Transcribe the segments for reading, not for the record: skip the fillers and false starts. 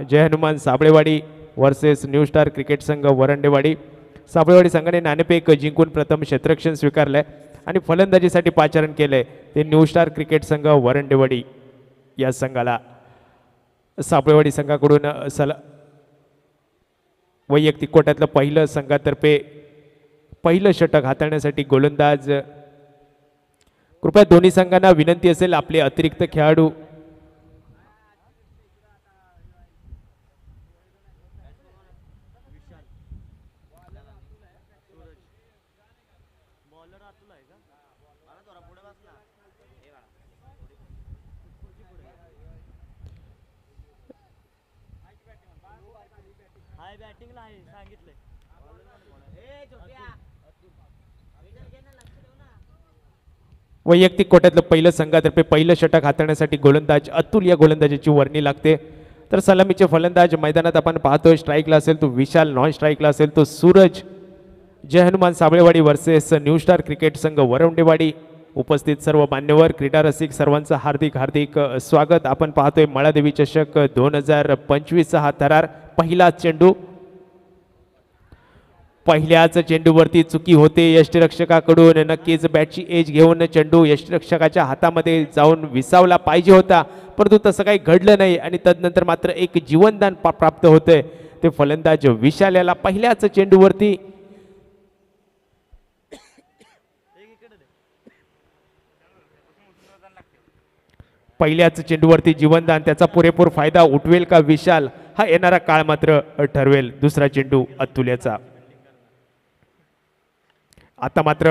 जय Hanuman Sabalewadi versus new star cricket संघ वरंडेवाडी। साबळेवाडी संघाने नाणेफेक जिंकून प्रथम क्षेत्ररक्षण स्वीकारले आणि फलंदाजीसाठी पाचारण केले ते न्यू स्टार क्रिकेट संघ वरंडेवाडी या संघाला। साबळेवाडी संघाकडून वैयक्तिक कोट्यातलं पहिलं संघातर्फे पहिलं षटक हाताळण्यासाठी गोलंदाज, कृपया दोन्ही संघांना विनंती असेल आपले अतिरिक्त खेळाडू वैयक्तिक कोट्यातलं पहिलं संघातर्फे पहिलं षटक हाताळण्यासाठी गोलंदाज अतुल या गोलंदाजाची वर्णी लागते। तर सलामीचे फलंदाज मैदानात आपण पाहतोय, स्ट्राईकला असेल तो विशाल, नॉन स्ट्राईकला असेल तो Suraj. Jai Hanuman Sabalewadi versus new star cricket संघ वरवंडेवाडी। उपस्थित सर्व मान्यवर क्रीडा रसिक सर्वांचं हार्दिक हार्दिक स्वागत। आपण पाहतोय मळादेवी चषक 2025 हा थरार। पहिला चेंडू, पहिल्याच चेंडूवरती चुकी होते यष्टिरक्षकाकडून। नक्कीच बॅटची एज घेऊन चेंडू यष्टिरक्षकाच्या हातामध्ये जाऊन विसावला पाहिजे होता, परंतु तसं काही घडलं नाही आणि तदनंतर मात्र एक जीवनदान प्राप्त होते ते फलंदाज विशाल याला पहिल्याच चेंडूवरती। पहिल्याच चेंडूवरती जीवनदान, त्याचा पुरेपूर फायदा उठवेल का विशाल हा येणारा काळ मात्र ठरवेल। दुसरा चेंडू अतुल याचा। आता मात्र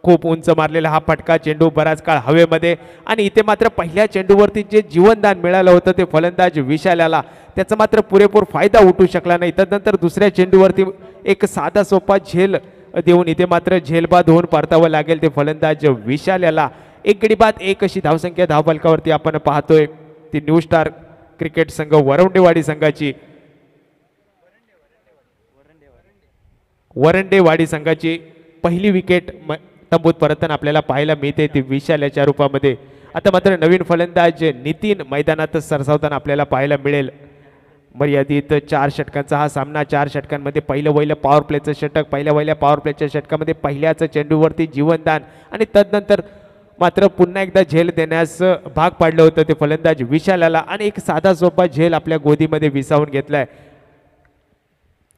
खूप उंच मारलेला हा फटका चेंडू बराच काळ हवेमध्ये आणि इथे मात्र पहिल्या चेंडूवरती जे जीवनदान मिळालं होतं ते फलंदाज विशाल याला त्याचा मात्र पुरेपूर फायदा उठू शकला नाही। त्यानंतर दुसऱ्या चेंडूवरती एक साधा सोपा झेल देऊन इथे मात्र झेलबाद होऊन परतावं लागेल ते फलंदाज विशाल याला। एक गडी बाद एक अशी धावसंख्या धावफलकावरती आपण पाहतोय ती न्यू स्टार क्रिकेट संघ वरवंडेवाडी संघाची। वरंडेवाडी संघाची पहिली विकेट तंबूत परतन आपल्याला पाहायला मिळते ती विशाल याच्या रूपामध्ये। आता मात्र नवीन फलंदाज नितीन मैदानात सरसावताना आपल्याला पाहायला मिळेल। मर्यादित 4 षटकांचा हा सामना, 4 षटकांमध्ये पहिलं पॉवर प्लेचं षटक, पहिल्या पॉवर प्लेच्या षटकामध्ये पहिल्याच चेंडूवरती जीवनदान आणि तदनंतर मात्र पुन्हा एकदा झेल देण्यास भाग पाडलं होतं ते फलंदाज विशाल याला आणि एक साधा सोपा झेल आपल्या गोदीमध्ये विसावून घेतलाय।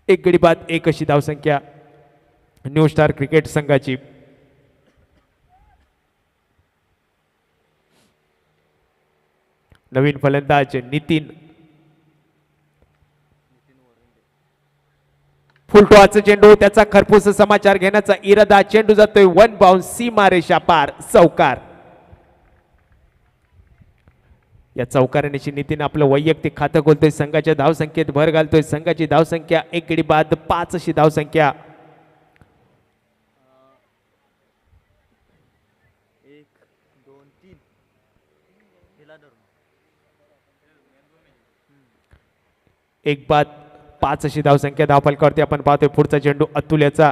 एक गडी बाद एक अशी धावसंख्या न्यू स्टार क्रिकेट संघाची। नवीन फलंदाज नितीन, फुलटॉचं चेंडू, त्याचा खरपूस समाचार घेण्याचा इरादा, चेंडू जातोय वन बाउन्स सीमा रेषा पार, चौकार। या चौकारानेशी नितीन आपलं वैयक्तिक खातं खोलतोय, संघाच्या धावसंख्येत भर घालतोय। संघाची धावसंख्या एक गडी बाद 5 अशी धावसंख्या। एक बाद 5 अशी धावसंख्या धावफलकावरती आपण पाहतोय। पुढचा चेंडू अतुल याचा।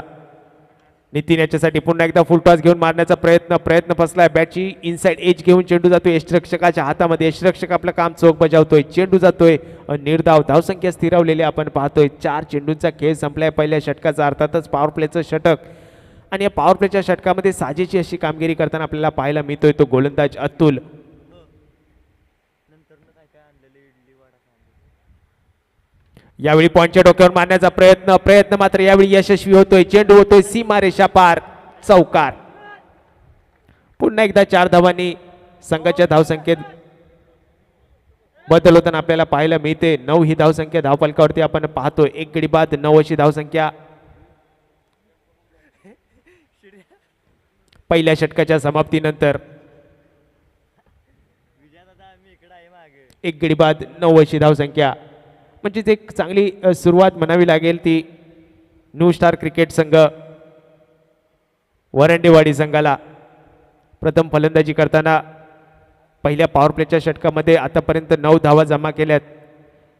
नितीन याच्यासाठी पुन्हा एकदा फुल टॉस घेऊन मारण्याचा प्रयत्न फसलाय। बॅटची इनसाइड एज घेऊन चेंडू जातोय यष्टिरक्षकाच्या हातामध्ये। यष्टिरक्षक आपलं काम चोख बजावतोय, चेंडू जातोय निर्धाव। धावसंख्या स्थिरावलेली आपण पाहतोय। 4 चेंडूंचा खेळ संपलाय पहिल्या षटकाचा, अर्थातच पॉवर प्लेचं षटक आणि या पॉवर प्लेच्या षटकामध्ये साजेची अशी कामगिरी करताना आपल्याला पाहायला मिळतोय तो गोलंदाज अतुल। यावेळी पॉइंटच्या डोक्यावर मारण्याचा प्रयत्न मात्र यावेळी यशस्वी होतोय। चेंडू होतोय सीमा रेषा पार, चौकार। पुन्हा एकदा 4 धावांनी संघाच्या धावसंख्येत बदल होताना आपल्याला पाहायला मिळते। 9 ही धावसंख्या धावफलकावरती आपण पाहतोय। एक गडी बाद 9 अशी धावसंख्या पहिल्या षटकाच्या समाप्तीनंतर। एक गडी बाद 9 अशी धावसंख्या, म्हणजे एक चांगली सुरुवात म्हणावी लागेल ती न्यू स्टार क्रिकेट संघ वरंडेवाडी संघाला। प्रथम फलंदाजी करताना पहिल्या पॉवर प्लेच्या षटकामध्ये आतापर्यंत 9 धावा जमा केल्यात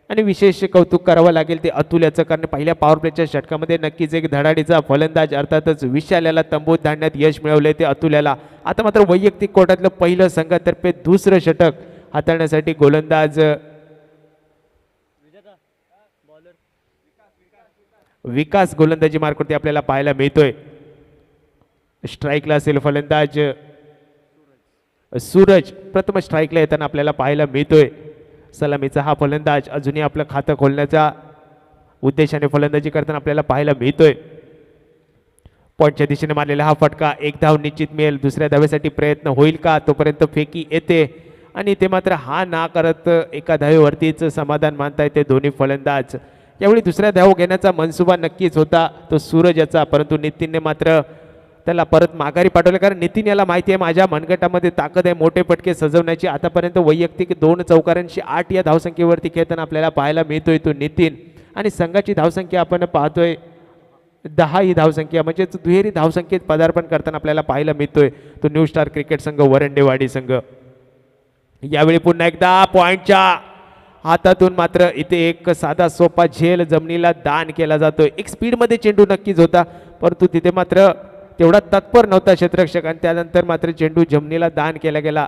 आणि विशेष कौतुक करावं लागेल ते अतुल याचं, कारण पहिल्या पॉवर प्लेच्या षटकामध्ये नक्कीच एक धडाडीचा फलंदाज अर्थातच विशाल याला तंबूत धाडण्यात यश मिळवले ते अतुल याला। आता मात्र वैयक्तिक कोर्टातलं पहिलं संघातर्फे दुसरं षटक हाताळण्यासाठी गोलंदाज विकास गोलंदाजी मार्कवरती आपल्याला पाहायला मिळतोय. स्ट्राईकला असेल फलंदाज सूरज, प्रथम स्ट्राईकला येताना आपल्याला पाहायला मिळतोय. सलामीचा हा फलंदाज अजूनही आपलं खातं खोलण्याच्या उद्देशाने फलंदाजी करताना आपल्याला पाहायला मिळतोय. पॉईंटच्या दिशेने मारलेला हा फटका, एक धाव निश्चित मिळेल. दुसऱ्या धावेसाठी प्रयत्न होईल का, तोपर्यंत फेकी येते आणि ते मात्र हा ना करत एका धावेवरतीच समाधान मानता येते दोन्ही फलंदाज. यावेळी दुसऱ्या धाव घेण्याचा मनसुबा नक्कीच होता तो सूरज याचा, परंतु नितीनने मात्र त्याला परत माघारी पाठवले. कारण नितीन याला माहिती आहे माझ्या मनगटामध्ये ताकद आहे मोठे फटके सजवण्याची. आतापर्यंत वैयक्तिक 2 चौकारांशी 8 या धावसंख्येवरती खेळताना आपल्याला पाहायला मिळतोय तो नितीन. आणि संघाची धावसंख्या आपण पाहतोय 10 ही धावसंख्या, म्हणजेच दुहेरी धावसंख्येत पदार्पण करताना आपल्याला पाहायला मिळतोय तो न्यू स्टार क्रिकेट संघ वरंडेवाडी संघ. यावेळी पुन्हा एकदा पॉईंटच्या हातातून मात्र इथे एक साधा सोपा झेल जमिनीला दान केला जातोय. एक स्पीडमध्ये चेंडू नक्कीच होता, परंतु तिथे मात्र तेवढा तत्पर नव्हता क्षेत्ररक्षक आणि त्यानंतर मात्र चेंडू जमिनीला दान केला गेला.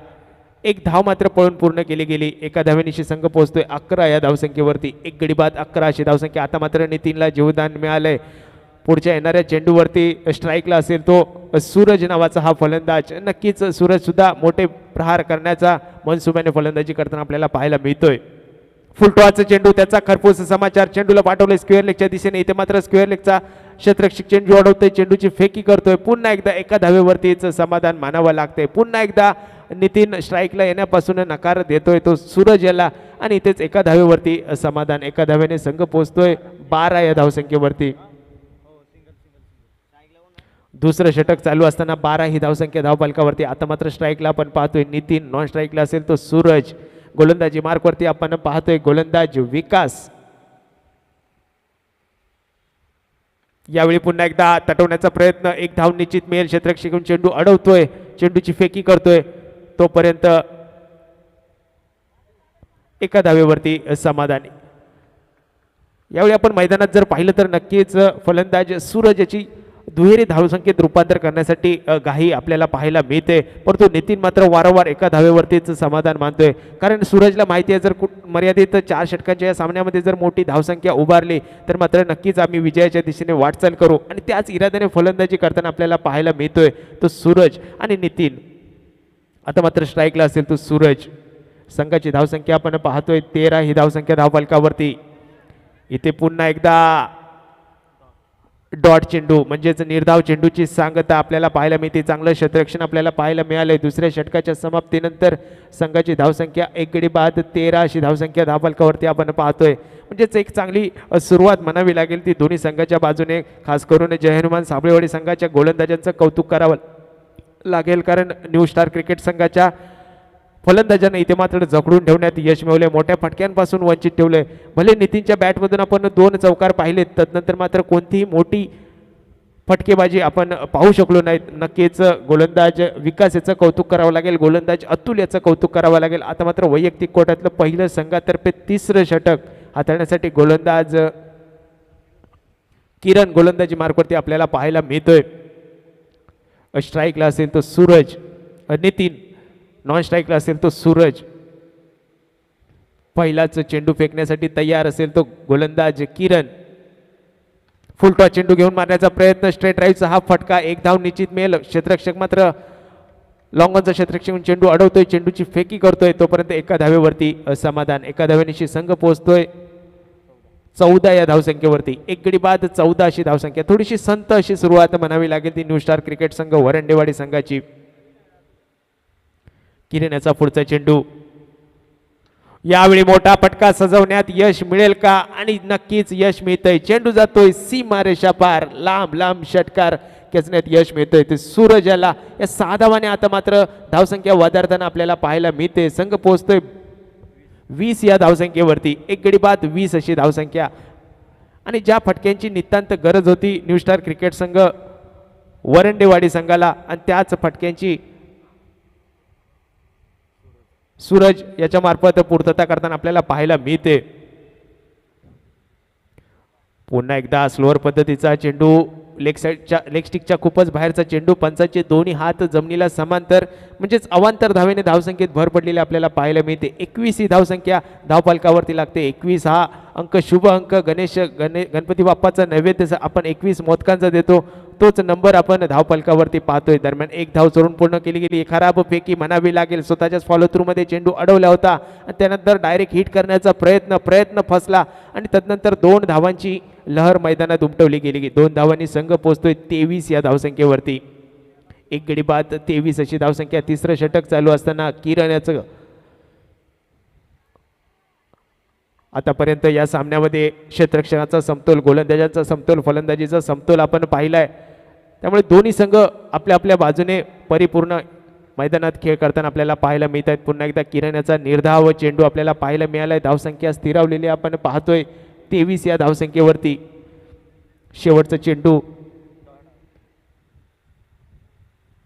एक धाव मात्र पळून पूर्ण केली गेली. एका धावेनिशी संघ पोहोचतोय 11 या धावसंख्येवरती. एक गडी बाद 11 अशी धावसंख्या. आता मात्र नितीनला जीवदान मिळालंय. पुढच्या येणाऱ्या चेंडूवरती स्ट्राईकला असेल तो सूरज नावाचा हा फलंदाज. नक्कीच सूरज सुद्धा मोठे प्रहार करण्याचा मनसुब्याने फलंदाजी करताना आपल्याला पाहायला मिळतोय. फुलटॉचा चेंडू, त्याचा खरपूस समाचार. चेंडूला पाठवले स्क्वेअर लेगच्या दिशेने. इथे मात्र स्क्वेअर लेगचा क्षेत्ररक्षक चेंडू अडवतोय, चेंडूची फेकी करतोय. पुन्हा एकदा एका धावेवरतीच समाधान मानावं लागतंय. पुन्हा एकदा नितीन स्ट्राईकला येण्यापासून नकार देतोय तो सूरज याला आणि इथेच एका धावेवरती समाधान. एका धावेने संघ पोहोचतोय 12 या धावसंख्येवरती. दुसरं षटक चालू असताना 12 ही धावसंख्या धावफलकावरती. आता मात्र स्ट्राईकला आपण पाहतोय नितीन, नॉन स्ट्राईकला असेल तो सूरज. गोलंदाजी मार्कवरती आपण पाहतोय गोलंदाज विकास. यावेळी पुन्हा एकदा तटवण्याचा प्रयत्न, एक धाव निश्चित मिळेल. क्षेत्ररक्षक चेंडू अडवतोय, चेंडूची फेकी करतोय. तोपर्यंत एका धावेवरती समाधानी. यावेळी आपण मैदानात जर पाहिलं तर नक्कीच फलंदाज सूरज याची दुहेरी धावसंख्येत रूपांतर करण्यासाठी घाई आपल्याला पाहायला मिळते, परंतु नितीन मात्र वारंवार एका धावेवरतीच समाधान मानतोय. कारण सूरजला माहिती आहे जर मर्यादित 4 षटकांच्या या सामन्यामध्ये जर मोठी धावसंख्या उभारली तर मात्र नक्कीच आम्ही विजयाच्या दिशेने वाटचाल करू. आणि त्याच इराद्याने फलंदाजी करताना आपल्याला पाहायला मिळतोय तो सूरज आणि नितीन. आता मात्र स्ट्राईकला असेल तो सूरज. संघाची धावसंख्या आपण पाहतोय 13 ही धावसंख्या धावफलकावरती. इथे पुन्हा एकदा डॉट चेंडू म्हणजेच निर्धाव चेंडूची सांगता आपल्याला पाहायला मिळते. चांगलं क्षेत्ररक्षण आपल्याला पाहायला मिळालंय. दुसऱ्या षटकाच्या समाप्तीनंतर संघाची धावसंख्या 1 गडी बाद 13 अशी धावसंख्या धावफलकावरती आपण पाहतोय. म्हणजेच एक चांगली सुरुवात म्हणावी लागेल ती दोन्ही संघाच्या बाजूने. खास करून जय हनुमान साबळेवाडी संघाच्या गोलंदाजांचं कौतुक करावं लागेल, कारण न्यू स्टार क्रिकेट संघाच्या फलंदाजांना इथे मात्र जखडून ठेवण्यात यश मिळवले, मोठ्या फटक्यांपासून वंचित ठेवले. भले नितीनच्या बॅटमधून आपण 2 चौकार पाहिलेत, तदनंतर मात्र कोणतीही मोठी फटकेबाजी आपण पाहू शकलो नाहीत. नक्कीच गोलंदाज विकास याचं कौतुक करावं लागेल, गोलंदाज अतुल याचं कौतुक करावं लागेल. आता मात्र वैयक्तिक कोट्यातलं पहिलं संघातर्फे 3रं षटक हाताळण्यासाठी गोलंदाज किरण गोलंदाजी मार्कवरती आपल्याला पाहायला मिळतोय. स्ट्राईकला असेल तो सूरज नितीन, नॉन स्ट्राईकला असेल तो सूरज. पहिलाच चेंडू फेकण्यासाठी तयार असेल तो गोलंदाज किरण. फुलटॉस चेंडू घेऊन मारण्याचा प्रयत्न, स्ट्रेट ड्राईव्हचा हा फटका, एक धाव निश्चित मिळेल. क्षेत्ररक्षक मात्र लॉंगॉनचा क्षेत्ररक्षक चेंडू अडवतोय, चेंडूची फेकी करतोय. तोपर्यंत एका धावेवरती समाधान. एका धावेनिशी संघ पोहोचतोय 14 या धावसंख्येवरती. 1 गडी बाद 14 अशी धावसंख्या. थोडीशी संत अशी सुरुवात म्हणावी लागेल ती न्यू स्टार क्रिकेट संघ वरंडेवाडी संघाची. किरण याचा पुढचा चेंडू. यावेळी मोठा फटका सजवण्यात यश मिळेल का, आणि नक्कीच यश मिळतंय. चेंडू जातोय सीमारेषा पार, लांब लांब षटकार खेचण्यात यश मिळतंय ते सूरज याला. या 6 धावाने आता मात्र धावसंख्या वाढताना आपल्याला पाहायला मिळते. संघ पोहोचतोय 20 या धावसंख्येवरती. 1 गडी बाद 20 अशी धावसंख्या. आणि ज्या फटक्यांची नितांत गरज होती न्यू स्टार क्रिकेट संघ वरंडेवाडी संघाला, आणि त्याच फटक्यांची सूरज याच्या मार्फत पूर्तता करताना आपल्याला पाहायला मिळते. पुन्हा एकदा स्लोअर पद्धतीचा चेंडू लेग स्टिकच्या खूपच बाहेरचा चेंडू, पंचांचे दोन्ही हात जमिनीला समांतर म्हणजेच अवांतर धावेने धावसंख्येत भर पडलेली आपल्याला पाहायला मिळते. 21 ही धावसंख्या धावफलकावरती लागते. 21 हा अंक शुभ अंक गणपती बाप्पाचा नैवेद्य आपण 21 मोदकांचा देतो, तोच नंबर आपण धावफलकावरती पाहतोय. दरम्यान एक धाव चोरून पूर्ण केली गेली. खराब फेकी म्हणावी लागेल. स्वतःच्याच फॉलो थ्रू मध्ये चेंडू अडवला होता आणि त्यानंतर डायरेक्ट हिट करण्याचा प्रयत्न फसला आणि तदनंतर 2 धावांची लहर मैदानात उमटवली गेली. 2 धावांनी संघ पोहोचतोय 23 या धावसंख्येवरती. एक गडी बाद 23 अशी धावसंख्या. तिसरं षटक चालू असताना किरण याचं आतापर्यंत या सामन्यामध्ये क्षेत्ररक्षणाचा समतोल, गोलंदाजांचा समतोल, फलंदाजीचा समतोल आपण पाहिलाय. त्यामुळे दोन्ही संघ आपल्या आपल्या बाजूने परिपूर्ण मैदानात खेळ करताना आपल्याला पाहायला मिळत आहेत. पुन्हा एकदा किरण याचा निर्धाव चेंडू आपल्याला पाहायला मिळालाय. धावसंख्या स्थिरावलेली आपण पाहतोय 23 या धावसंख्येवरती. शेवटचा चेंडू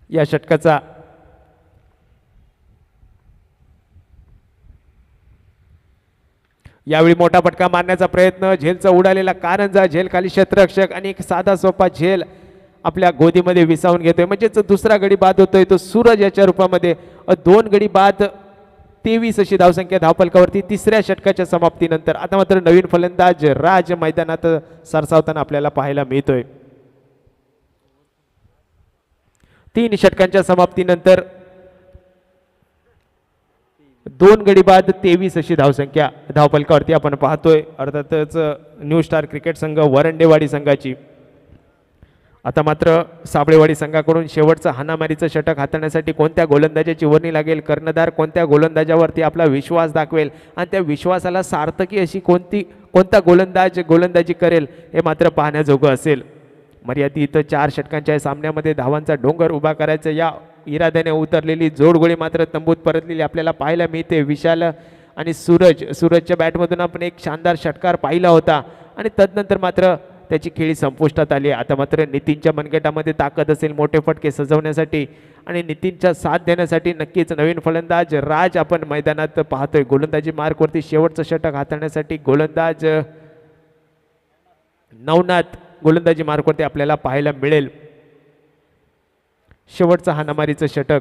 या षटकाचा. यावेळी मोठा फटका मारण्याचा प्रयत्न, झेलचा उडालेला कारंजा, झेल खाली क्षेत्ररक्षक आणि एक साधा सोपा झेल आपल्या गोदीमध्ये विसावून घेतोय. म्हणजेच दुसरा गडी बाद होतोय तो सूरज याच्या रूपामध्ये. 2 गडी बाद 23 अशी धावसंख्या धावफलकावरती तिसऱ्या षटकाच्या समाप्तीनंतर. आता मात्र नवीन फलंदाज राज मैदानात सरसावताना आपल्याला पाहायला मिळतोय. 3 षटकांच्या समाप्तीनंतर 2 गडी बाद 23 अशी धावसंख्या धावफलकावरती आपण पाहतोय. अर्थातच न्यू स्टार क्रिकेट संघ वरंडेवाडी संघाची. आता मात्र साबळेवाडी संघाकडून शेवटचं हाणामारीचं षटक हाताळण्यासाठी कोणत्या गोलंदाजाची वर्णी लागेल, कर्णधार कोणत्या गोलंदाजावरती आपला विश्वास दाखवेल आणि त्या विश्वासाला सार्थकी अशी कोणता गोलंदाज गोलंदाजी करेल हे मात्र पाहण्याजोगं असेल. मर्यादित 4 षटकांच्या सामन्यामध्ये धावांचा डोंगर उभा करायचा या इराद्याने उतरलेली जोडगोळी मात्र तंबूत परतलेली आपल्याला पाहायला मिळते. विशाल आणि सूरजच्या बॅटमधून आपण एक शानदार षटकार पाहिला होता आणि तदनंतर मात्र त्याची खेळी संपुष्टात आली. आता मात्र नितीनच्या मनगटामध्ये ताकद असेल मोठे फटके सजवण्यासाठी आणि नितीनच्या साथ देण्यासाठी नक्कीच नवीन फलंदाज राज आपण मैदानात पाहतोय. गोलंदाजी मार्कवरती शेवटचं षटक हाताळण्यासाठी गोलंदाज नवनाथ गोलंदाजी मार्कवरती आपल्याला पाहायला मिळेल. शेवटचं हाणामारीचं षटक.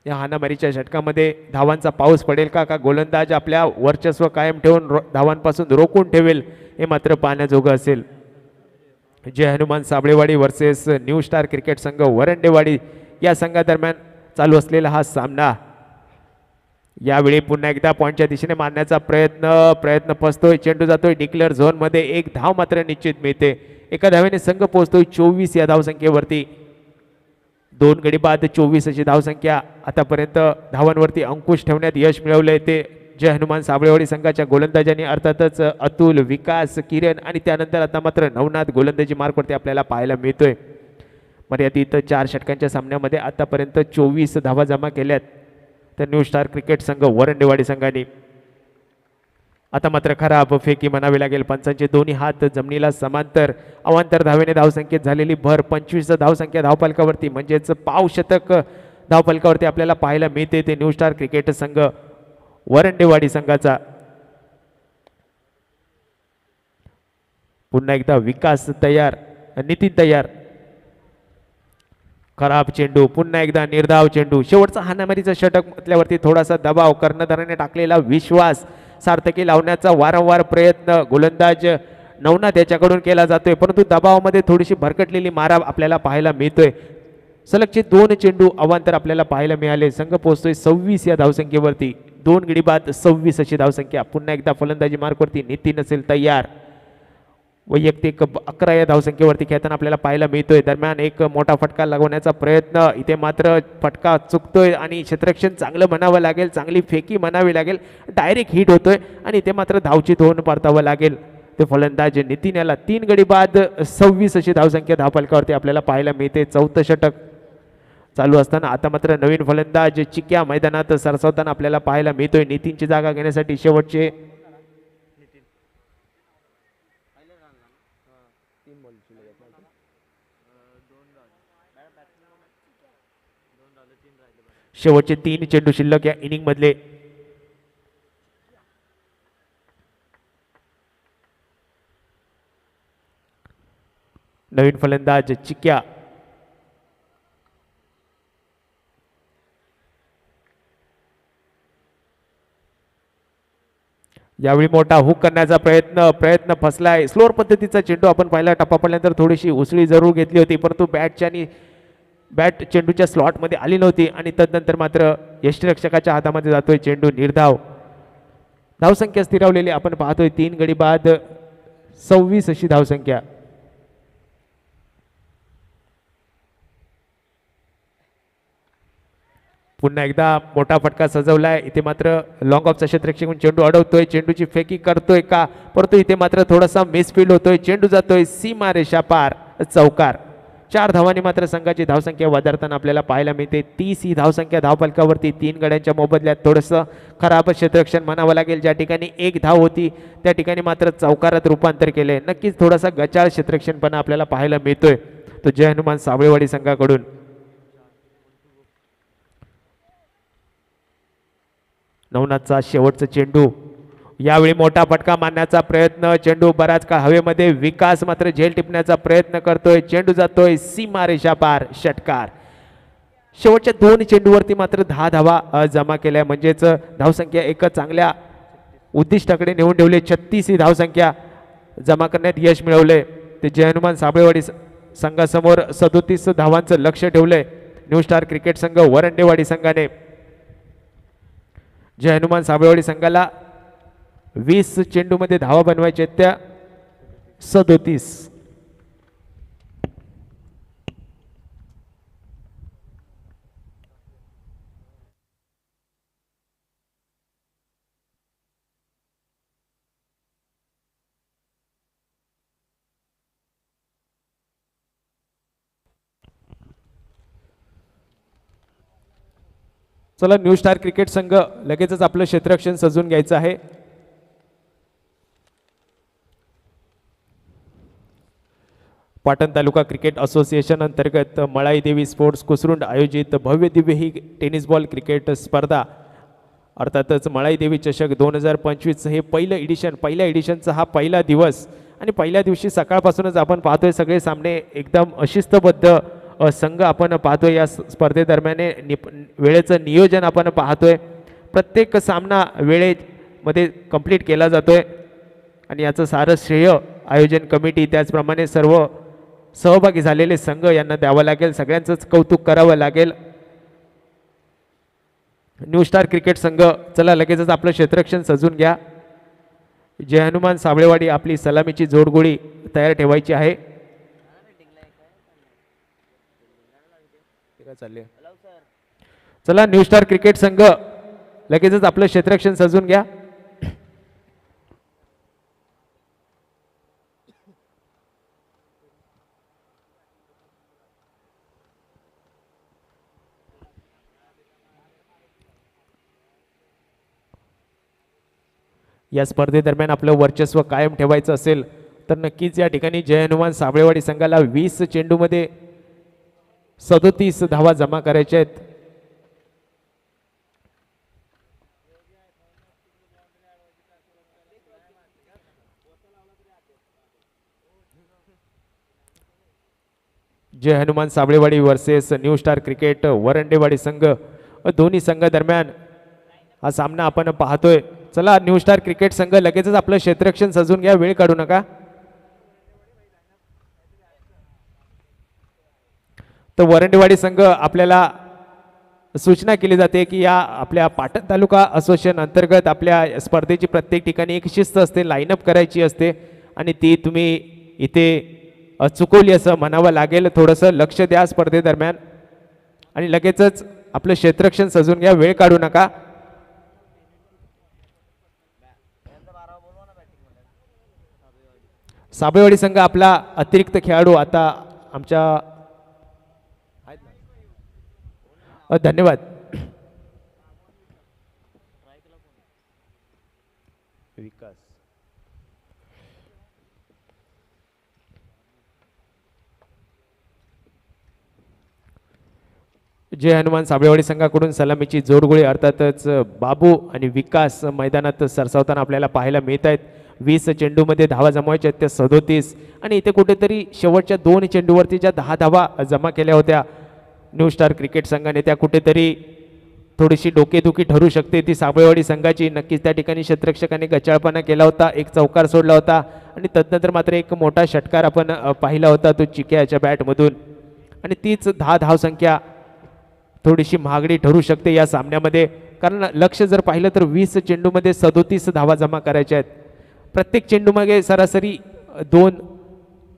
या हाणामारीच्या षटकामध्ये धावांचा पाऊस पडेल का गोलंदाज आपल्या वर्चस्व कायम ठेवून धावांपासून रोखून ठेवेल हे मात्र पाहण्याजोगं असेल. Jai Hanuman Sabalewadi versus new star cricket संघ वरंडेवाडी या संघादरम्यान चालू असलेला हा सामना. यावेळी पुन्हा एकदा पॉईंटच्या दिशेने मारण्याचा प्रयत्न फसतोय. चेंडू जातोय डिक्लेअर झोनमध्ये. एक धाव मात्र निश्चित मिळते. एका धावेने संघ पोहोचतोय 24 या धावसंख्येवरती. 2 गडी बाद 24 अशी धावसंख्या. आतापर्यंत धावांवरती अंकुश ठेवण्यात यश मिळवलंय ते जय हनुमान साबळेवाडी संघाच्या गोलंदाजांनी. अर्थातच अतुल, विकास, किरण आणि त्यानंतर आता मात्र नवनाथ गोलंदाजी मार्कवरती आपल्याला पाहायला मिळतोय. मर्यादित 4 षटकांच्या सामन्यामध्ये आतापर्यंत 24 धावा जमा केल्यात तर न्यू स्टार क्रिकेट संघ वरंडेवाडी संघाने. आता मात्र खराब फेकी म्हणावी लागेल. पंचांचे दोन्ही हात जमिनीला समांतर. अवांतर धावेने धावसंख्येत झालेली भर. 25 धावसंख्या धावफलकावरती म्हणजेच पाव शतक धावफलकावरती आपल्याला पाहायला मिळते ते न्यू स्टार क्रिकेट संघ वरंडेवाडी संघाचा. पुन्हा एकदा विकास तयार, नितीन तयार. खराब चेंडू, पुन्हा एकदा निर्धाव चेंडू. शेवटचा हाणामारीचा षटक म्हटल्यावरती थोडासा दबाव, कर्णधाराने टाकलेला विश्वास सार्थकी लावण्याचा वारंवार प्रयत्न गोलंदाज नवनाथ याच्याकडून केला जातोय. परंतु दबावामध्ये थोडीशी भरकटलेली मारा आपल्याला पाहायला मिळतोय. सलगचे 2 चेंडू अवांतर आपल्याला पाहायला मिळाले. संघ पोहोचतोय 26 या धावसंख्येवरती. 2 गडी बाद 26 अशी धावसंख्या. पुन्हा एकदा फलंदाजी मार्कवरती नितीन असेल तयार. वैयक्तिक 11 या धावसंख्येवरती खेळताना आपल्याला पाहायला मिळतोय. दरम्यान एक मोठा फटका लागवण्याचा प्रयत्न. इथे मात्र फटका चुकतोय आणि क्षेत्ररक्षण चांगलं म्हणावं लागेल, चांगली फेकी म्हणावी लागेल. डायरेक्ट हिट होतोय आणि इथे मात्र धावचित होऊन परतावं लागेल ते फलंदाज नितीन याला. 3 गडी बाद 26 अशी धावसंख्या धावफलकावरती आपल्याला पाहायला मिळते. 4थं षटक चालू असताना आता मात्र नवीन फलंदाज चिक्या मैदानात सरसावताना आपल्याला पाहायला मिळतोय. नितीनची जागा घेण्यासाठी शेवटचे शेवटचे 3 चेंडू शिल्लक या इनिंग मधले. नवीन फलंदाज चिक्या. यावेळी मोठा हुक करण्याचा प्रयत्न फसलाय. स्लोअर पद्धतीचा चेंडू आपण पाहिला. टप्पा पडल्यानंतर थोडीशी उसळी जरूर घेतली होती, परंतु बॅट चेंडूच्या स्लॉटमध्ये आली नव्हती आणि तदनंतर मात्र यष्टीरक्षकाच्या हातामध्ये जातोय चेंडू. निर्धाव. धावसंख्या स्थिरावलेली आपण पाहतोय. 3 गडी बाद 26 अशी धावसंख्या. पुन्हा एकदा मोठा फटका सजवलाय. इथे मात्र लॉंग ऑफचा क्षेत्ररक्षक चेंडू अडवतोय. चेंडूची फेकी करतोय का, परंतु इथे मात्र थोडासा मिसफील्ड होतोय. चेंडू जातोय सीमा रेषा पार. चौकार. 4 धावांनी मात्र संघाची धावसंख्या वधारताना आपल्याला पाहायला मिळते. 30 ही धावसंख्या धावफलकावरती. 3 गड्यांच्या मोबदल्यात थोडंसं खराब क्षेत्ररक्षण म्हणावं लागेल. ज्या ठिकाणी 1 धाव होती त्या ठिकाणी मात्र चौकारात रूपांतर केले. नक्कीच थोडासा गचाळ क्षेत्ररक्षणपणा आपल्याला पाहायला मिळतोय तो जय हनुमान सावळेवाडी संघाकडून. नवनाथचा शेवटचा चेंडू. यावेळी मोठा फटका मारण्याचा प्रयत्न. चेंडू बराच काळ हवेमध्ये. विकास मात्र झेल टिपण्याचा प्रयत्न करतोय. चेंडू जातोय सीमा रेषा पार. षटकार. शेवटच्या 2 चेंडूवरती मात्र 10 धावा जमा केल्या, म्हणजेच धावसंख्या एका चांगल्या उद्दिष्टाकडे नेऊन ठेवले. 36 ही धावसंख्या जमा करण्यात यश मिळवले. ते जय हनुमान साबळेवाडी संघासमोर 37 धावांचं लक्ष ठेवलंय. न्यू स्टार क्रिकेट संघ वरंडेवाडी संघाने. जय हनुमान साबळेवाडी संघाला 20 चेंडूमध्ये धावा बनवायच्या त्या 37. चला, न्यू स्टार क्रिकेट संघ लगेचच आपलं क्षेत्ररक्षण सजून घ्यायचं आहे. पाटण तालुका क्रिकेट असोसिएशन अंतर्गत मळाई देवी स्पोर्ट्स कुसरुंड आयोजित भव्य दिव्य ही टेनिस बॉल क्रिकेट स्पर्धा, अर्थातच मळाई देवी चषक 2025 हे पहिल्या एडिशनचा हा पहिला दिवस. आणि पहिल्या दिवशी सकाळपासूनच आपण पाहतोय सगळे सामने एकदम शिस्तबद्ध संघ आपण पाहतोय. या स्पर्धेदरम्यान वेळेचं नियोजन आपण पाहतोय. प्रत्येक सामना वेळेमध्ये कंप्लीट केला जातोय आणि याचं सारं श्रेय आयोजन कमिटी त्याचप्रमाणे सर्व सहभागी झालेले संघ यांना द्यावं लागेल. सगळ्यांचंच कौतुक करावं लागेल. न्यू स्टार क्रिकेट संघ, चला लगेचच आपलं क्षेत्ररक्षण सजून घ्या. जय हनुमान साबळेवाडी आपली सलामीची जोडगोळी तयार ठेवायची आहे. चला, न्यू स्टार क्रिकेट संघ लगेचच आपलं क्षेत्ररक्षण सजून घ्या. या स्पर्धेदरम्यान आपलं वर्चस्व कायम ठेवायचं असेल तर नक्कीच या ठिकाणी जय हनुमान साबळेवाडी संघाला 20 चेंडूमध्ये 37 धावा जमा करायच्या आहेत. Jai Hanuman Sabalewadi versus new star cricket Varandewadi संघ, दोन्ही संघ दरम्यान हा सामना आपण पाहतोय. चला, न्यू स्टार क्रिकेट संघ लगेचच आपलं क्षेत्ररक्षण सजून घ्या, वेळ काढू नका. तर वरंडेवाडी संघ आपल्याला सूचना केली जाते की या आपल्या पाटण तालुका असोसिएशन अंतर्गत आपल्या स्पर्धेची प्रत्येक ठिकाणी एक शिस्त असते, लाईनअप करायची असते आणि ती तुम्ही इथे चुकवली असं म्हणावं लागेल. थोडंसं लक्ष द्या स्पर्धेदरम्यान आणि लगेचच आपलं क्षेत्ररक्षण सजून घ्या, वेळ काढू नका. साबळेवाडी संघ आपला अतिरिक्त खेळाडू आता आमच्या धन्यवाद. विकास जय हनुमान साबळेवाडी संघाकडून सलामीची जोडगोळी अर्थातच बाबू आणि विकास मैदानात सरसावताना आपल्याला पाहायला मिळत आहेत. 20 चेंडूमध्ये धावा जमवायच्या त्या 37 आणि इथे कुठेतरी शेवटच्या 2 चेंडूवरती ज्या 10 धावा जमा केल्या होत्या न्यू स्टार क्रिकेट संघाने त्या कुठेतरी थोडीशी डोकेदुखी ठरू शकते ती साबळेवाडी संघाची. नक्कीच त्या ठिकाणी क्षेत्ररक्षकाने गचाळपणा केला होता, एक चौकार सोडला होता आणि तदनंतर मात्र एक मोठा षटकार आपण पाहिला होता तो चिक्याच्या बॅटमधून आणि तीच 10 धावसंख्या थोडीशी महागडी ठरू शकते या सामन्यामध्ये. कारण लक्ष जर पाहिलं तर 20 चेंडूमध्ये 37 धावा जमा करायच्या आहेत. प्रत्येक चेंडूमागे सरासरी 2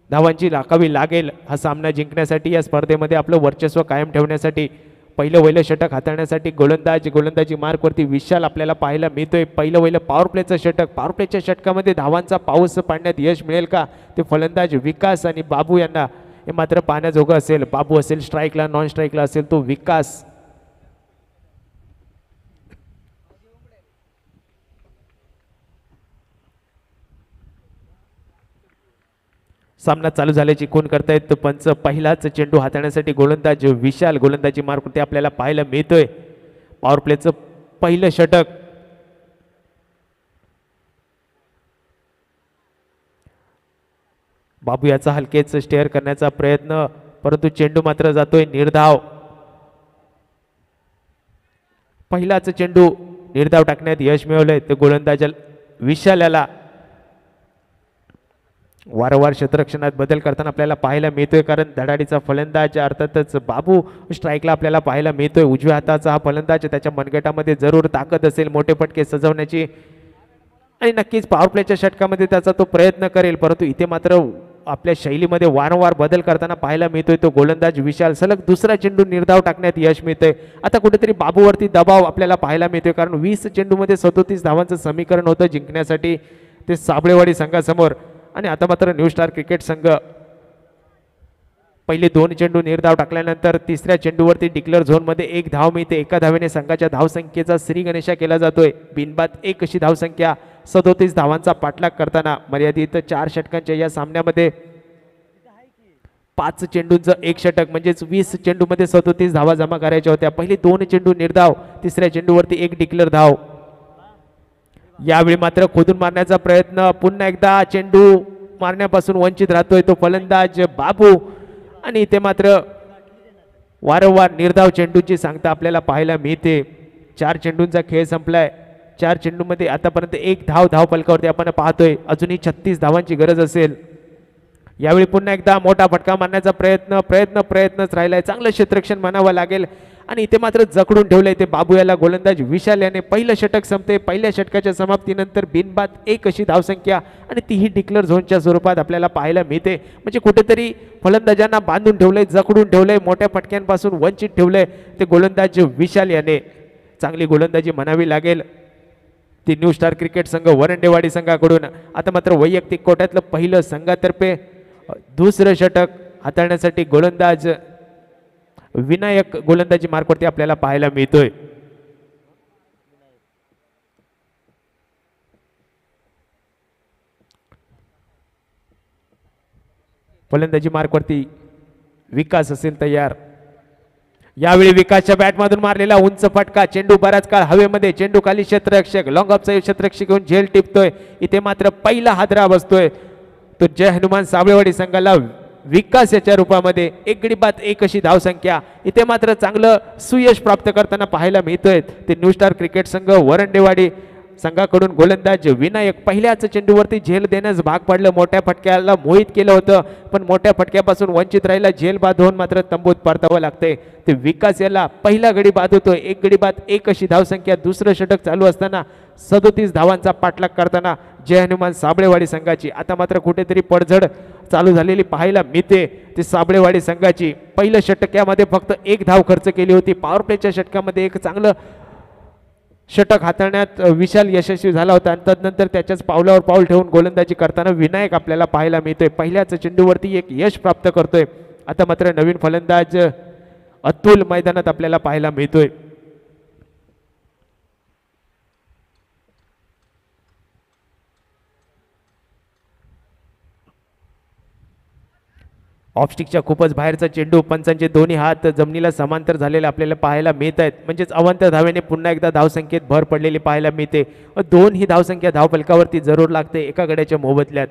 धावांची राखावी लागेल हा सामना जिंकण्यासाठी, या स्पर्धेमध्ये आपलं वर्चस्व कायम ठेवण्यासाठी. पहिलं षटक हाताळण्यासाठी गोलंदाजी मार्कवरती विशाल आपल्याला पाहायला मिळतोय. पहिलं पॉवर प्लेचं षटक, पॉवर प्लेच्या षटकामध्ये धावांचा पाऊस पाडण्यात यश मिळेल का ते फलंदाज विकास आणि बाबू यांना हे मात्र पाहण्याजोगं असेल. बाबू असेल स्ट्राईकला, नॉन स्ट्राईकला असेल तो विकास. सामना चालू झाल्याची खूण करतायत पंच. पहिलाच चेंडू हाताळण्यासाठी गोलंदाज विशाल, गोलंदाजी मार्कवरती आपल्याला पाहायला मिळतोय. पॉवर प्लेचं पहिलं षटक. बाबू याचा हलकेच स्टेअर करण्याचा प्रयत्न, परंतु चेंडू मात्र जातोय निर्धाव. पहिलाच चेंडू निर्धाव टाकण्यात यश मिळवलंय तर गोलंदाज विशाल याला वारंवार क्षेत्ररक्षणात बदल करताना आपल्याला पाहायला मिळतोय. कारण धडाडीचा फलंदाज अर्थातच बाबू स्ट्राईकला आपल्याला पाहायला मिळतोय. उजव्या हाताचा हा फलंदाज, त्याच्या मनगटामध्ये जरूर ताकद असेल मोठे फटके सजवण्याची आणि नक्कीच पॉवर प्लेच्या षटकामध्ये त्याचा तो प्रयत्न करेल. परंतु इथे मात्र आपल्या शैलीमध्ये वारंवार बदल करताना पाहायला मिळतोय तो गोलंदाज विशाल. सलग दुसरा चेंडू निर्धाव टाकण्यात यश मिळतंय. आता कुठेतरी बाबूवरती दबाव आपल्याला पाहायला मिळतोय, कारण 20 चेंडूमध्ये 37 धावांचं समीकरण होतं जिंकण्यासाठी ते साबळेवाडी संघासमोर. आणि आता मात्र न्यू स्टार क्रिकेट संघ पहिले 2 चेंडू निर्धाव टाकल्यानंतर तिसऱ्या चेंडूवरती डिक्लेअर झोनमध्ये 1 धाव मिळते. एका धावेने संघाच्या धावसंख्येचा श्री गणेशा केला जातोय. बिनबाद 1 अशी धावसंख्या, 37 धावांचा पाठलाग करताना मर्यादित 4 षटकांच्या या सामन्यामध्ये 5 चेंडूंचं 1 षटक म्हणजेच 20 चेंडूमध्ये 37 धावा जमा करायच्या होत्या. पहिले 2 चेंडू निर्धाव, तिसऱ्या चेंडूवरती 1 डिक्लेअर धाव. यावेळी मात्र खोदून मारण्याचा प्रयत्न, पुन्हा एकदा चेंडू मारण्यापासून वंचित राहतोय तो फलंदाज बाबू आणि इथे मात्र वारंवार निर्धाव चेंडूची सांगता आपल्याला पाहायला मिळते. 4 चेंडूंचा खेळ संपलाय. 4 चेंडूमध्ये आतापर्यंत 1 धाव फलकावरती आपण पाहतोय. अजूनही 36 धावांची गरज असेल. यावेळी पुन्हा एकदा मोठा फटका मारण्याचा प्रयत्नच राहिलाय. चांगलं क्षेत्ररक्षण म्हणावं लागेल आणि इथे मात्र जखडून ठेवलंय ते बाबू याला गोलंदाज विशाल याने. पहिलं षटक संपते. पहिल्या षटकाच्या समाप्तीनंतर बिनबाद 1 अशी धावसंख्या आणि तीही डिक्लेअर झोनच्या स्वरूपात आपल्याला पाहायला मिळते. म्हणजे कुठेतरी फलंदाजांना बांधून ठेवलंय, जखडून ठेवलंय, मोठ्या फटक्यांपासून वंचित ठेवलंय ते गोलंदाज विशाल याने. चांगली गोलंदाजी म्हणावी लागेल ती न्यू स्टार क्रिकेट संघ वरंडेवाडी संघाकडून. आता मात्र वैयक्तिक कोट्यातलं पहिलं संघातर्फे दुसरं षटक हाताळण्यासाठी गोलंदाज विनायक गोलंदाजी मार्कवरती आपल्याला पाहायला मिळतोय. फलंदाजी मार्कवरती विकास असेल तयार. यावेळी विकासच्या बॅटमधून मारलेला उंच फटका, चेंडू बराच काळ हवेमध्ये, चेंडू खाली क्षेत्ररक्षक लॉंग ऑफ साईड क्षेत्ररक्षक घेऊन झेल टिपतोय. इथे मात्र पहिला हादरा बसतोय तो जय हनुमान साबळेवाडी संघाला. विकास याच्या रूपामध्ये 1 गडी बाद 1 अशी धावसंख्या. इथे मात्र चांगलं सुयश प्राप्त करताना पाहायला मिळतोय ते न्यू स्टार क्रिकेट संघ वरंडेवाडी संघाकडून. गोलंदाज विनायक पहिल्याच चेंडूवरती झेल देण्यास भाग पडलं. मोठ्या फटक्याला मोहित केलं होतं पण मोठ्या फटक्यापासून वंचित राहिला. झेल बाद होऊन मात्र तंबूत परतावं लागते ते विकास याला. पहिला गडी बाद होतोय. 1 गडी बाद 1 अशी धावसंख्या. दुसरं षटक चालू असताना 37 धावांचा पाठलाग करताना जय हनुमान साबळेवाडी संघाची. आता मात्र कुठेतरी पडझड चालू झालेली पाहायला मिळते ते साबळेवाडी संघाची. पहिलं षटक यामध्ये फक्त 1 धाव खर्च केली होती. पॉवर प्लेच्या षटकामध्ये एक चांगलं षटक हाताळण्यात विशाल यशस्वी झाला होता आणि तदनंतर त्याच्याच पावलावर पाऊल ठेवून गोलंदाजी करताना विनायक आपल्याला पाहायला मिळतोय. पहिल्याच चेंडूवरती एक यश प्राप्त करतोय. आता मात्र नवीन फलंदाज अतुल मैदानात आपल्याला पाहायला मिळतोय. ऑफस्टिकच्या खूपच बाहेरचा चेंडू, पंचांचे दोन्ही हात जमिनीला समांतर झालेले आपल्याला पाहायला मिळत आहेत. म्हणजेच अवंत धावेने पुन्हा एकदा धावसंख्येत भर पडलेली पाहायला मिळते. दोन ही धावसंख्या धावफलकावरती जरूर लागते एका गड्याच्या मोबदल्यात.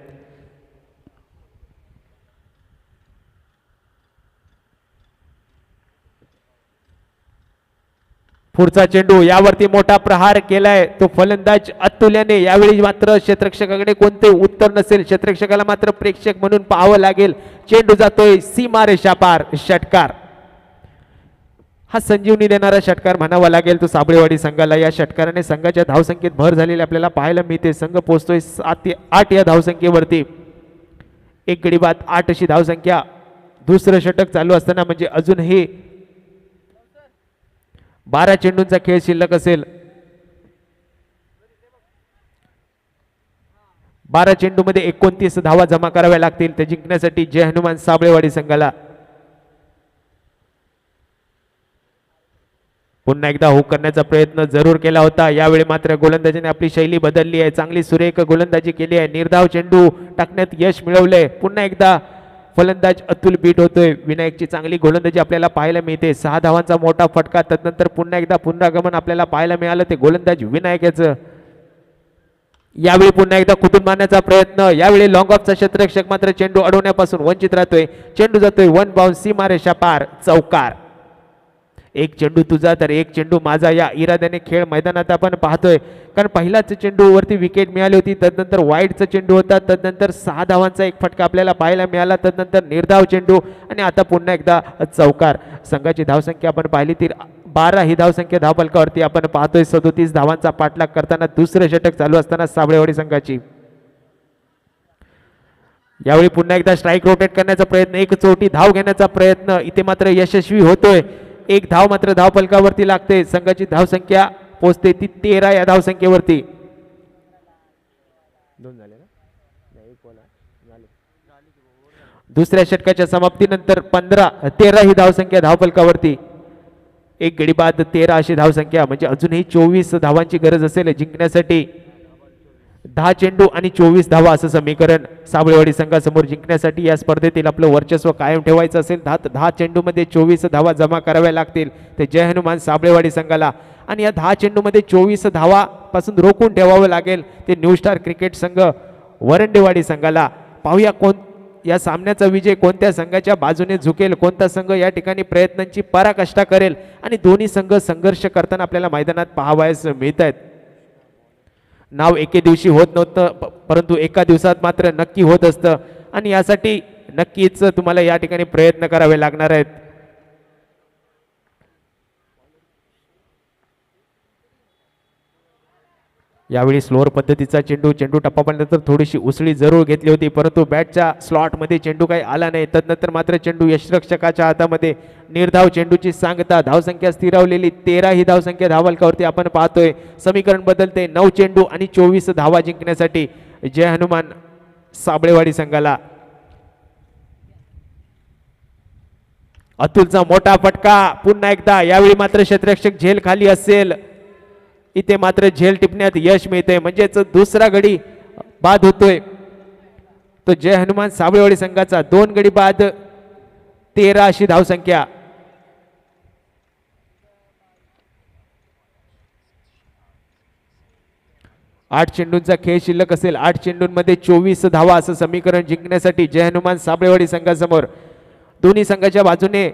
पुढचा चेंडू, यावरती मोठा प्रहार केलाय तो फलंदाज अतुल्याने. यावेळी मात्र क्षेत्ररक्षकाकडे कोणते उत्तर नसेल, क्षेत्ररक्षकाला मात्र प्रेक्षक म्हणून पाहावं लागेल. चेंडू जातोय सीमारेषा पार. षटकार, हा संजीवनी देणारा षटकार म्हणावा लागेल तो साबळेवाडी संघाला. या षटकाराने संघाच्या धावसंख्येत भर झालेली आपल्याला पाहायला मिळते. संघ पोहोचतोय 7-8 या धावसंख्येवरती. एक गडी बाद 8 अशी धावसंख्या. दुसरं षटक चालू असताना म्हणजे अजूनही 12 चेंडूंचा खेळ शिल्लक असेल. 12 चेंडूमध्ये 29 धावा जमा कराव्या लागतील ते जिंकण्यासाठी जय हनुमान साबळेवाडी संघाला. पुन्हा एकदा हुक करण्याचा प्रयत्न जरूर केला होता. यावेळी मात्र गोलंदाजीने आपली शैली बदलली आहे. चांगली सुरेख गोलंदाजी केली आहे. निर्धाव चेंडू टाकण्यात यश मिळवलंय. पुन्हा एकदा फलंदाज अतुल बीट होतोय. विनायकची चांगली गोलंदाजी आपल्याला पाहायला मिळते. 6 धावांचा मोठा फटका. तदनंतर पुन्हा एकदा पुनरागमन आपल्याला पाहायला मिळालं ते गोलंदाज विनायक याचं. यावेळी पुन्हा एकदा कुटून मारण्याचा प्रयत्न. यावेळी लॉंग ऑफचा क्षेत्ररक्षक मात्र चेंडू अडवण्यापासून वंचित राहतोय. चेंडू जातोय वन बाउन्स सीमारेषा पार. चौकार. एक चेंडू तुझा तर एक चेंडू माझा या इराद्याने खेळ मैदानात आपण पाहतोय. कारण पहिलाच चेंडू वरती विकेट मिळाली होती. तदनंतर वाईडचा चेंडू होता. तदनंतर 6 धावांचा एक फटका आपल्याला पाहायला मिळाला. तदनंतर निर्धाव चेंडू आणि आता पुन्हा एकदा चौकार. संघाची धावसंख्या आपण पाहिली तर 12 ही धावसंख्या धावफलकावरती आपण पाहतोय. 37 धावांचा पाठलाग करताना दुसरं षटक चालू असताना साबळेवाडी संघाची. यावेळी पुन्हा एकदा स्ट्राईक रोटेट करण्याचा प्रयत्न. एक चोटी धाव घेण्याचा प्रयत्न इथे मात्र यशस्वी होतोय. एक धाव मात्र धावफलकावरती लागते. संघाची धावसंख्या पोहोचते ती 13 या धावसंख्येवरती. दुसऱ्या षटकाच्या समाप्तीनंतर 13 ही धावसंख्या धावफलकावरती. एक गडी बाद 13 अशी धावसंख्या. म्हणजे अजूनही 24 धावांची गरज असेल जिंकण्यासाठी. 10 चेंडू आणि 24 धावा असं समीकरण साबळेवाडी संघासमोर जिंकण्यासाठी या स्पर्धेतील आपलं वर्चस्व कायम ठेवायचं असेल. 10 चेंडूमध्ये 24 धावा जमा कराव्या लागतील ते जय हनुमान साबळेवाडी संघाला. आणि या 10 चेंडूमध्ये 24 धावा पासून रोखून ठेवावं लागेल ते न्यू स्टार क्रिकेट संघ वरंडेवाडी संघाला. पाहूया या सामन्याचा विजय कोणत्या संघाच्या बाजूने झुकेल, कोणता संघ या ठिकाणी प्रयत्नांची पराकाष्ठा करेल. आणि दोन्ही संघ संघर्ष करताना आपल्याला मैदानात पाहावयास मिळत आहेत. नाव एके दिवशी होत नव्हतं परंतु एका दिवसात मात्र नक्की होत असतं. आणि यासाठी नक्कीच तुम्हाला या ठिकाणी प्रयत्न करावे लागणार आहेत. यावेळी स्लोअर पद्धतीचा चेंडू टप्पापर्यंत थोडीशी उसळी जरूर घेतली होती परंतु बॅटच्या स्लॉटमध्ये चेंडू काही आला नाही. तदनंतर मात्र चेंडू यष्टिरक्षकाच्या हातामध्ये. निर्धाव चेंडूची सांगता. धावसंख्या स्थिरावलेली 13 ही धावसंख्या धावफलकावरती आपण पाहतोय. समीकरण बदलते. 9 चेंडू आणि 24 धावा जिंकण्यासाठी जय हनुमान साबळेवाडी संघाला. अतुलचा मोठा फटका पुन्हा एकदा. यावेळी मात्र क्षेत्ररक्षक झेल खाली असेल. इथे मात्र झेल टिपण्यात यश मिळते. म्हणजेच दुसरा गडी बाद होतोय तो जय हनुमान साबळेवाडी संघाचा. 2 गडी बाद 13 अशी धावसंख्या. आठ चेंडूंचा खेळ शिल्लक असेल. 8 चेंडूंमध्ये 24 धावा असं समीकरण जिंकण्यासाठी जय हनुमान साबळेवाडी संघासमोर. दोन्ही संघाच्या बाजूने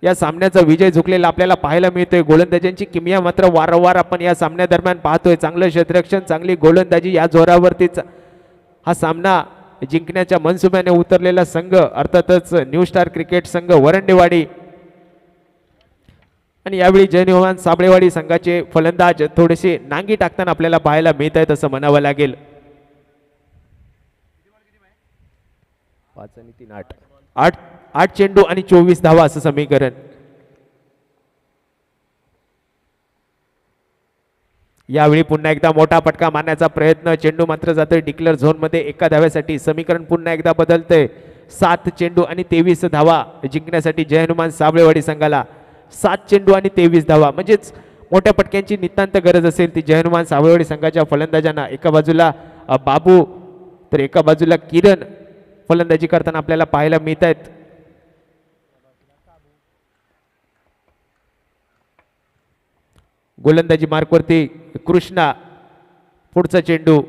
या सामन्याचा विजय झुकलेला आपल्याला पाहायला मिळतोय. गोलंदाजांची किमया मात्र वारंवार आपण या सामन्यादरम्यान पाहतोय. चांगलं क्षेत्ररक्षण, चांगली गोलंदाजी या जोरावरतीच हा सामना जिंकण्याच्या मनसुब्याने उतरलेला संघ अर्थातच न्यू स्टार क्रिकेट संघ वरंडेवाडी. आणि यावेळी जय हनुमान साबळेवाडी संघाचे फलंदाज थोडेसे नांगी टाकताना आपल्याला पाहायला मिळत आहेत असं म्हणावं लागेल. 5 आणि 3 8 चेंडू आणि 24 धावा असं समीकरण. यावेळी पुन्हा एकदा मोठा फटका मारण्याचा प्रयत्न. चेंडू मात्र जातोय डिक्लेअर झोन मध्ये एका धाव्यासाठी. समीकरण पुन्हा एकदा बदलतंय. 7 चेंडू आणि 23 धावा जिंकण्यासाठी जय हनुमान साबळेवाडी संघाला. 7 चेंडू आणि 23 धावा म्हणजेच मोठ्या फटक्यांची नितांत गरज असेल ती जय हनुमान साबळेवाडी संघाच्या फलंदाजांना. एका बाजूला बाबू तर एका बाजूला किरण फलंदाजी करताना आपल्याला पाहायला मिळत आहेत. गोलंदाजी मार्कवरती कृष्णा. पुढचा चेंडू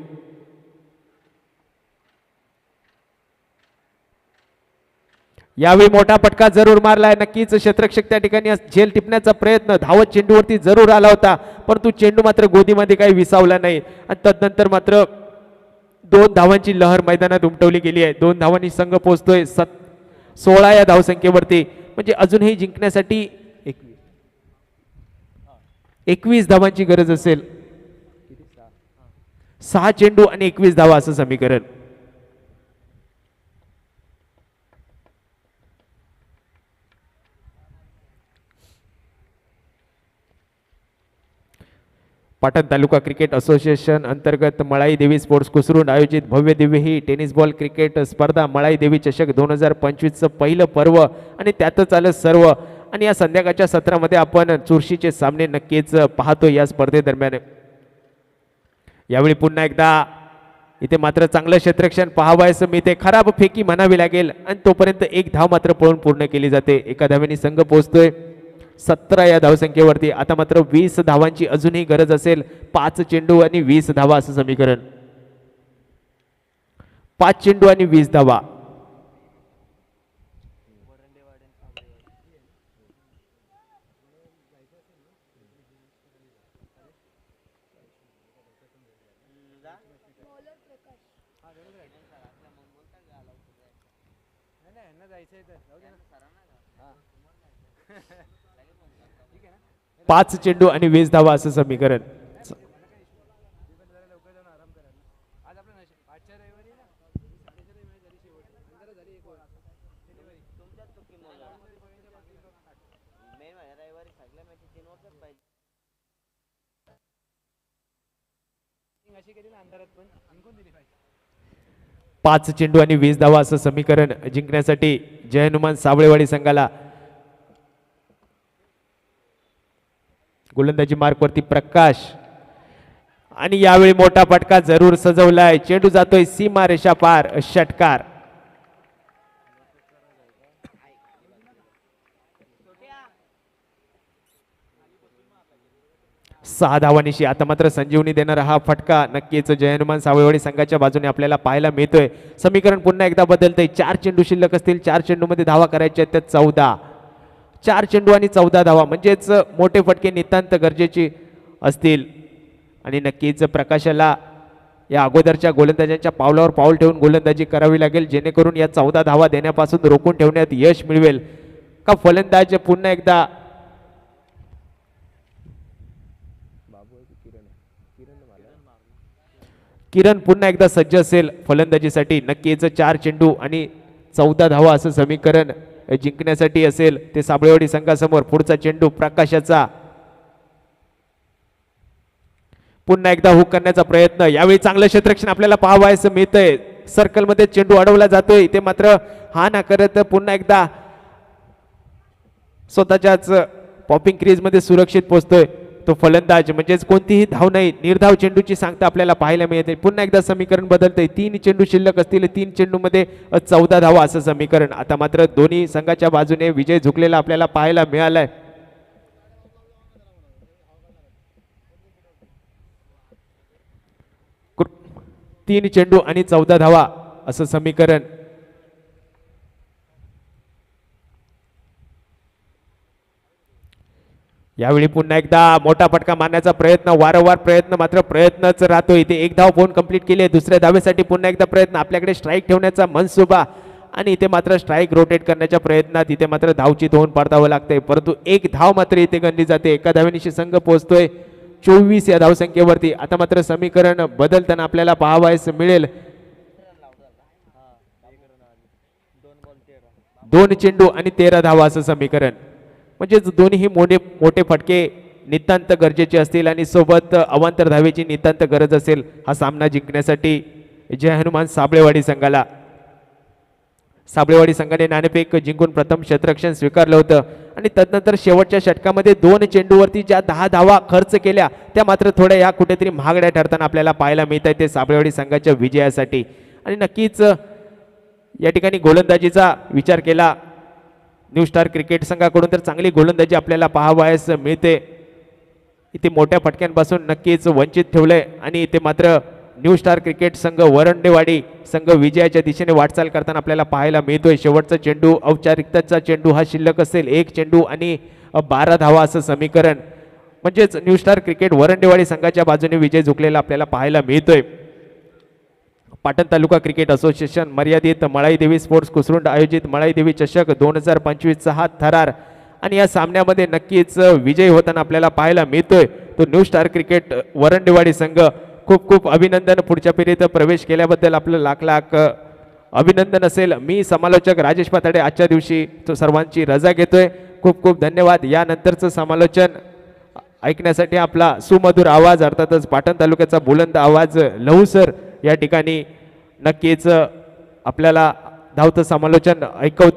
यावेळी मोठा फटका जरूर मारलाय. नक्कीच क्षेत्ररक्षक त्या ठिकाणी झेल टिपण्याचा प्रयत्न धावत चेंडूवरती जरूर आला होता, परंतु चेंडू मात्र गोदीमध्ये काही विसावला नाही आणि तदनंतर मात्र 2 धावांची लहर मैदानात उमटवली गेली आहे. 2 धावांनी संघ पोहोचतोय 16 या धावसंख्येवरती. म्हणजे अजूनही जिंकण्यासाठी 21 धावांची गरज असेल. 6 चेंडू आणि 21 धावा असं समीकरण. पाटण तालुका क्रिकेट असोसिएशन अंतर्गत मळाई देवी स्पोर्ट्स कुसरून आयोजित भव्य दिव्य ही टेनिस बॉल क्रिकेट स्पर्धा मळाई देवी चषक 2025चं पहिलं पर्व आणि त्यातच आलं सर्व. आणि या संध्याकाळच्या सत्रामध्ये आपण चुरशीचे सामने नक्कीच पाहतो या स्पर्धेदरम्यान. यावेळी पुन्हा एकदा इथे मात्र चांगलं क्षेत्ररक्षण पाहावयास मिळते. खराब फेकी म्हणावी लागेल आणि तोपर्यंत 1 धाव मात्र पळून पूर्ण केली जाते. एका धावेने संघ पोहोचतोय 17 या धावसंख्येवरती. आता मात्र 20 धावांची अजूनही गरज असेल. 5 चेंडू आणि 20 धावा असं समीकरण. 5 चेंडू आणि 20 धावा. पाच चेंडू आणि 20 धावा असं समीकरण. पाच चेंडू आणि 20 धावा असं समीकरण जिंकण्यासाठी जय हनुमान सावळेवाडी संघाला. गोलंदाजी मार्कवरती प्रकाश आणि यावेळी मोठा फटका जरूर सजवलाय. चेंडू जातोय सीमा रेषा पार. षटकार. सहा धावांनिशी आता मात्र संजीवनी देणारा हा फटका नक्कीच जय हनुमान सावळेवाडी संघाच्या बाजूने आपल्याला पाहायला मिळतोय. समीकरण पुन्हा एकदा बदलतंय. 4 चेंडू शिल्लक असतील. 4 चेंडूमध्ये धावा करायच्या आहेत त्या 14. 4 चेंडू आणि 14 धावा म्हणजेच मोठे फटके नितांत गरजेचे असतील. आणि नक्कीच प्रकाशाला या अगोदरच्या गोलंदाजांच्या पावलावर पाऊल ठेवून गोलंदाजी करावी लागेल, जेणेकरून या 14 धावा देण्यापासून रोखून ठेवण्यात यश मिळवेल का फलंदाज पुन्हा एकदा किरण पुन्हा एकदा सज्ज असेल फलंदाजीसाठी. नक्कीच 4 चेंडू आणि 14 धावा असं समीकरण जिंकण्यासाठी असेल ते साबळेवाडी संघासमोर. पुढचा चेंडू प्रकाशाचा. पुन्हा एकदा हुक करण्याचा प्रयत्न. यावेळी चांगलं क्षेत्ररक्षण आपल्याला पाहावयास मिळतंय. सर्कल मध्ये चेंडू अडवला जातोय. ते मात्र हा ना करत पुन्हा एकदा स्वतःच्याच पॉपिंग क्रीज मध्ये सुरक्षित पोहोचतोय तो फलंदाज. म्हणजेच कोणतीही धाव नाही, निर्धाव चेंडूची सांगता आपल्याला पाहायला मिळते. पुन्हा एकदा समीकरण बदलतंय. 3 चेंडू शिल्लक असतील. 3 चेंडूमध्ये 14 धावा असं समीकरण. आता मात्र दोन्ही संघाच्या बाजूने विजय झुकलेला आपल्याला पाहायला मिळालाय. तीन चेंडू आणि 14 धावा असं समीकरण. यावेळी पुन्हा एकदा मोठा फटका मारण्याचा प्रयत्न. वारंवार प्रयत्न मात्र प्रयत्नच राहतो. इथे 1 धाव फोन कंप्लीट केली आहे. दुसऱ्या धावेसाठी पुन्हा एकदा प्रयत्न. आपल्याकडे स्ट्राईक ठेवण्याचा मनसुबा आणि इथे मात्र स्ट्राईक रोटेट करण्याच्या प्रयत्नात इथे मात्र धावची धोन पाडतावं लागतंय, परंतु 1 धाव मात्र इथे गणली जाते. एका धावेनिशी संघ पोहोचतोय 24 या धावसंख्येवरती. आता मात्र समीकरण बदलताना आपल्याला पाहावयास मिळेल. 2 चेंडू आणि 13 धावा असं समीकरण. म्हणजेच दोन्ही मोठे फटके नितांत गरजेचे असतील आणि सोबत अवांतर धावेची नितांत गरज असेल हा सामना जिंकण्यासाठी जय हनुमान साबळेवाडी संघाला. साबळेवाडी संघाने नाणेफेक जिंकून प्रथम क्षेत्ररक्षण स्वीकारलं होतं आणि तदनंतर शेवटच्या षटकामध्ये 2 चेंडूवरती ज्या 10 धावा खर्च केल्या त्या मात्र थोड्या या कुठेतरी महागड्या ठरताना आपल्याला पाहायला मिळत आहे ते साबळेवाडी संघाच्या विजयासाठी. आणि नक्कीच या ठिकाणी गोलंदाजीचा विचार केला न्यू स्टार क्रिकेट संघाकडून तर चांगली गोलंदाजी आपल्याला पाहावयास मिळते. इथे मोठ्या फटक्यांपासून नक्कीच वंचित ठेवलंय आणि इथे मात्र न्यू स्टार क्रिकेट संघ वरंडेवाडी संघ विजयाच्या दिशेने वाटचाल करताना आपल्याला पाहायला मिळतोय. शेवटचा चेंडू औपचारिकताचा चेंडू हा शिल्लक असेल. 1 चेंडू आणि 12 धावा असं समीकरण म्हणजेच न्यू स्टार क्रिकेट वरंडेवाडी संघाच्या बाजूने विजय झुकलेला आपल्याला पाहायला मिळतोय. पाटण तालुका क्रिकेट असोसिएशन मर्यादित मळाईदेवी स्पोर्ट्स कुसरुंड आयोजित मळाईदेवी चषक 2025चा हा थरार आणि या सामन्यामध्ये नक्कीच विजय होताना आपल्याला पाहायला मिळतोय तो न्यू स्टार क्रिकेट वरंडेवाडी संघ. खूप खूप अभिनंदन. पुढच्या फेरीत प्रवेश केल्याबद्दल आपलं लाख लाख अभिनंदन असेल. मी समालोचक राजेश पाताडे आजच्या दिवशी तो सर्वांची रजा घेतोय. खूप खूप धन्यवाद. यानंतरचं समालोचन ऐकण्यासाठी आपला सुमधुर आवाज अर्थातच पाटण तालुक्याचा बुलंद आवाज लहू सर या ठिकाणी नक्कीच आपल्याला धावतं समालोचन ऐकवते.